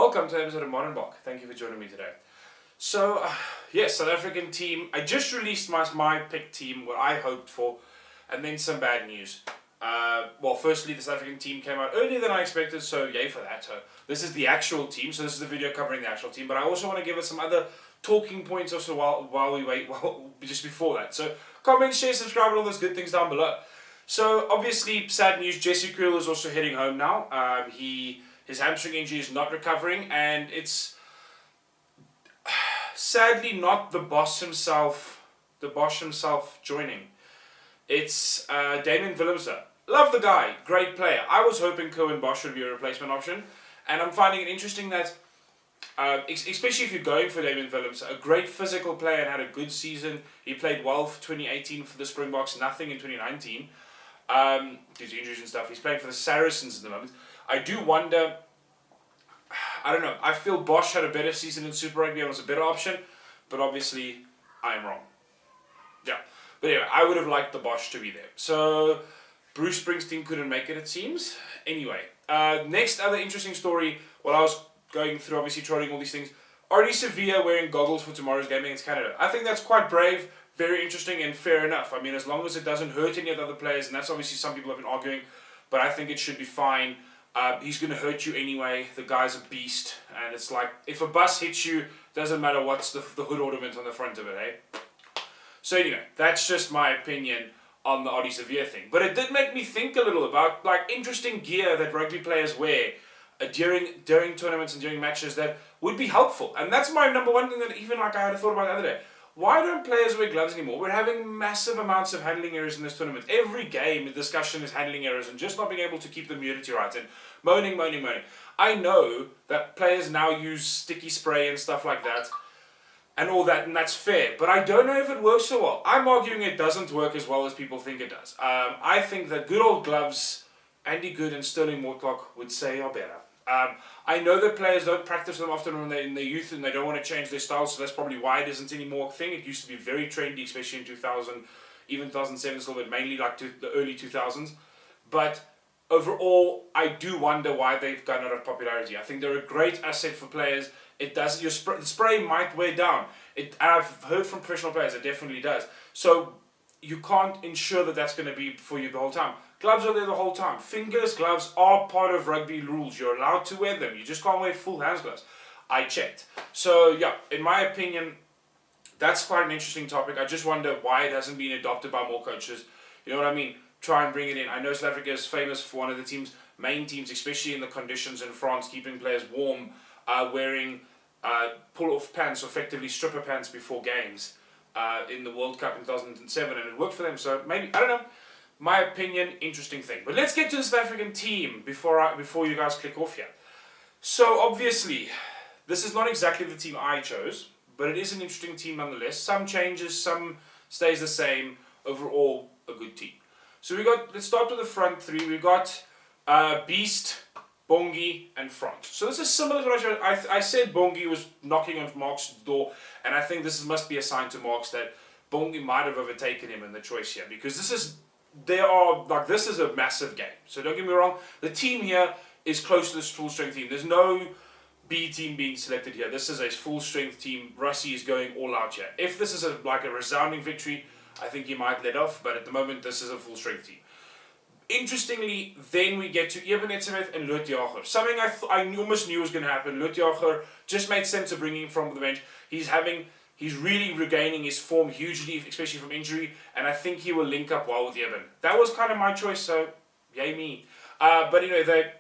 Welcome to episode of Mbonambi. Thank you for joining me today. So, yes, South African team. I just released my pick team, what I hoped for, and then some bad news. Well, firstly, the South African team came out earlier than I expected, so yay for that. So, this is the actual team, so this is the video covering the actual team, but I also want to give us some other talking points also while we wait, just before that. So, comment, share, subscribe, and all those good things down below. So, obviously, sad news, Jesse Kriel is also heading home now. His hamstring injury is not recovering, and it's sadly not the boss himself joining. It's Damian Willemse. Love the guy, great player. I was hoping Cohen Bosch would be a replacement option, and I'm finding it interesting that, especially if you're going for Damian Willemse, a great physical player and had a good season. He played well for 2018 for the Springboks, nothing in 2019 due to injuries and stuff. He's playing for the Saracens at the moment. I do wonder, I don't know, I feel Bosch had a better season in Super Rugby and was a better option, but obviously I am wrong. Yeah, but anyway, I would have liked the Bosch to be there. So, Bruce Springsteen couldn't make it seems. Anyway, next other interesting story, while I was going through obviously trolling all these things, Ardie Savea wearing goggles for tomorrow's game against Canada. I think that's quite brave, very interesting and fair enough. I mean, as long as it doesn't hurt any of the other players, and that's obviously some people have been arguing, but I think it should be fine. He's going to hurt you anyway. The guy's a beast. And it's like, if a bus hits you, doesn't matter what's the hood ornament on the front of it, eh? So anyway, that's just my opinion on the Ardie Savea thing. But it did make me think a little about like interesting gear that rugby players wear during tournaments and during matches that would be helpful. And that's my number one thing that even like I had a thought about the other day. Why don't players wear gloves anymore? We're having massive amounts of handling errors in this tournament. Every game, the discussion is handling errors and just not being able to keep the humidity right and moaning. I know that players now use sticky spray and stuff like that and all that, and that's fair. But I don't know if it works so well. I'm arguing it doesn't work as well as people think it does. I think that good old gloves, Andy Good and Sterling Mortlock would say are better. I know that players don't practice them often when they're in their youth and they don't want to change their style, so that's probably why it isn't anymore a thing. It used to be very trendy, especially in 2000, even 2007 a little bit, mainly like the early 2000s. But overall, I do wonder why they've gone out of popularity. I think they're a great asset for players. It does, the spray might wear down. I've heard from professional players, it definitely does. So you can't ensure that that's going to be for you the whole time. Gloves are there the whole time. Fingerless gloves are part of rugby rules. You're allowed to wear them. You just can't wear full hands gloves. I checked. So yeah, in my opinion, that's quite an interesting topic. I just wonder why it hasn't been adopted by more coaches. You know what I mean? Try and bring it in. I know South Africa is famous for one of the teams, main teams, especially in the conditions in France, keeping players warm, wearing pull-off pants, or effectively stripper pants before games in the World Cup in 2007, and it worked for them. So maybe, I don't know. My opinion, interesting thing. But let's get to the South African team before you guys click off here. So obviously, this is not exactly the team I chose, but it is an interesting team nonetheless. Some changes, some stays the same. Overall, a good team. So let's start with the front three. We've got Beast, Bongi, and Frans. So this is similar to what I showed. I said Bongi was knocking on Mark's door, and I think this must be a sign to Marks that Bongi might have overtaken him in the choice here, because this is a massive game. So don't get me wrong, the team here is close to this full strength team. There's no B team being selected here. This is a full strength team. Russie is going all out here. If this is a resounding victory, I think he might let off, but at the moment this is a full strength team. Interestingly, then we get to Eben, Etzebeth and Lood Jager. Something I almost knew was going to happen. Lood Jager just made sense to bring him from the bench. He's really regaining his form hugely, especially from injury, and I think he will link up well with Eben. That was kind of my choice, so yay me. But anyway,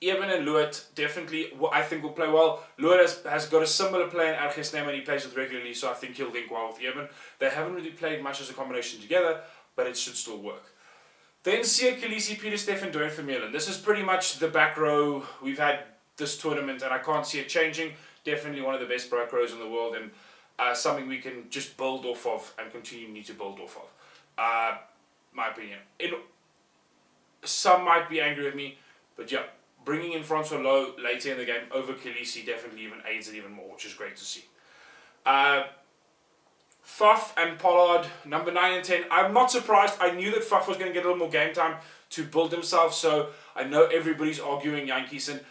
Eben and Lood definitely, I think, will play well. Lood has got a similar play in Ardie Savea, and he plays with regularly, so I think he'll link well with Eben. They haven't really played much as a combination together, but it should still work. Then Kolisi, Pieter-Steph and Duane Vermeulen. This is pretty much the back row we've had this tournament, and I can't see it changing. Definitely one of the best back rows in the world, and something we can just build off of and continue to build off of. My opinion. Some might be angry with me, but yeah, bringing in Frans low later in the game over Kolisi definitely even aids it even more, which is great to see. Faf and Pollard, number 9 and 10. I'm not surprised. I knew that Faf was going to get a little more game time to build himself, so I know everybody's arguing Yankees, and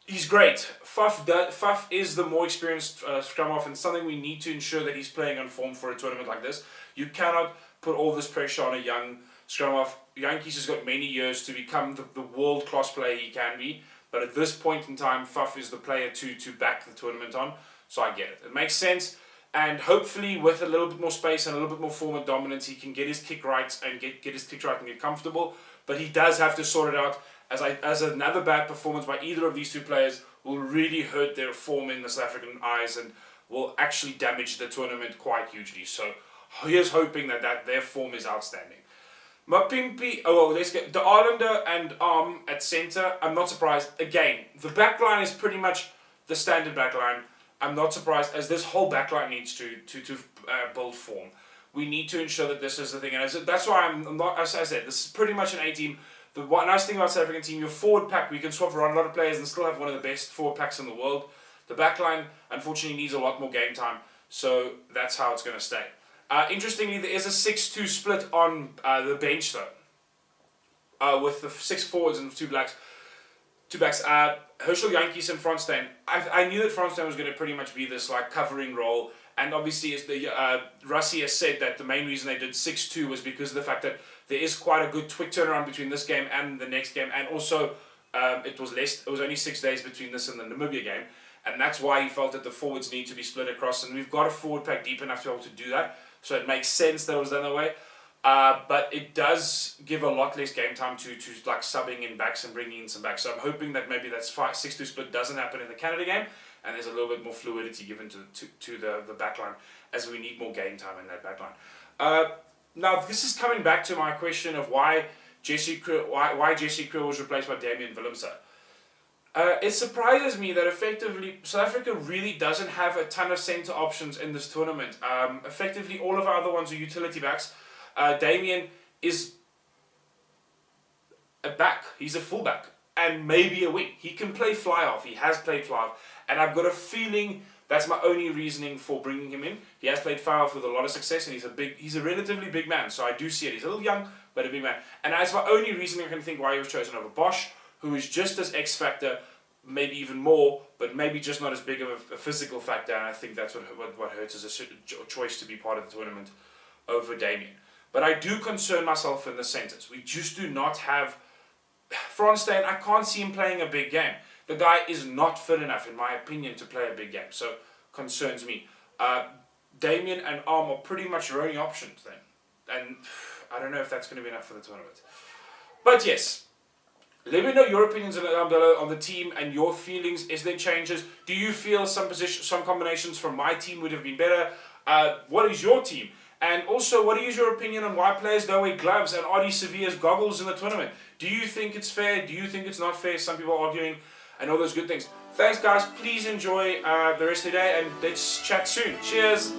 He's great. Faf is the more experienced scrum half, and something we need to ensure that he's playing on form for a tournament like this. You cannot put all this pressure on a young scrum half. Yankees has got many years to become the world-class player he can be, but at this point in time, Faf is the player to back the tournament on, so I get it. It makes sense, and hopefully with a little bit more space and a little bit more form and dominance, he can get his kick right and get his kick right and get comfortable, but he does have to sort it out, as another bad performance by either of these two players will really hurt their form in the South African eyes and will actually damage the tournament quite hugely. So here's hoping that their form is outstanding. Mapimpi, let's get the Allende and Arm at centre. I'm not surprised. Again, the backline is pretty much the standard backline. I'm not surprised, as this whole backline needs to build form. We need to ensure that this is the thing, and that's why I'm not. As I said, this is pretty much an A team. The nice thing about South African team, your forward pack, we can swap around a lot of players and still have one of the best forward packs in the world. The backline, unfortunately, needs a lot more game time, so that's how it's going to stay. Interestingly, there is a 6-2 split on the bench, though, with the 6 forwards and 2 backs. Herschel Yankees and Frans. I knew that Frans was going to pretty much be this like covering role, and obviously, as the Rassie has said that the main reason they did 6-2 was because of the fact that there is quite a good quick turnaround between this game and the next game, and also it was only 6 days between this and the Namibia game, and that's why he felt that the forwards need to be split across, and we've got a forward pack deep enough to be able to do that, so it makes sense that it was done that way. But it does give a lot less game time to like subbing in backs and bringing in some backs. So I'm hoping that maybe that 6-2 split doesn't happen in the Canada game, and there's a little bit more fluidity given to the backline, as we need more game time in that backline. Now this is coming back to my question of why Jesse Kriel was replaced by Damian Willemse. It surprises me that effectively South Africa really doesn't have a ton of centre options in this tournament. Effectively, all of our other ones are utility backs. Damian is a back. He's a fullback and maybe a wing. He can play fly off. He has played fly off, and I've got a feeling that's my only reasoning for bringing him in. He has played fly off with a lot of success, and he's a relatively big man. So I do see it. He's a little young, but a big man. And that's my only reasoning I can think why he was chosen over Bosch, who is just as X factor, maybe even more, but maybe just not as big of a physical factor. And I think that's what hurts as a choice to be part of the tournament over Damian. But I do concern myself in the centres. We just do not have Frans. I can't see him playing a big game. The guy is not fit enough, in my opinion, to play a big game. So, concerns me. Damian and Arm are pretty much your only options then. And I don't know if that's going to be enough for the tournament. But yes, let me know your opinions on the team and your feelings. Is there changes? Do you feel some combinations from my team would have been better? What is your team? And also, what is your opinion on why players don't wear gloves and Ardie Savea's goggles in the tournament? Do you think it's fair? Do you think it's not fair? Some people are arguing and all those good things. Thanks, guys. Please enjoy the rest of the day, and let's chat soon. Cheers.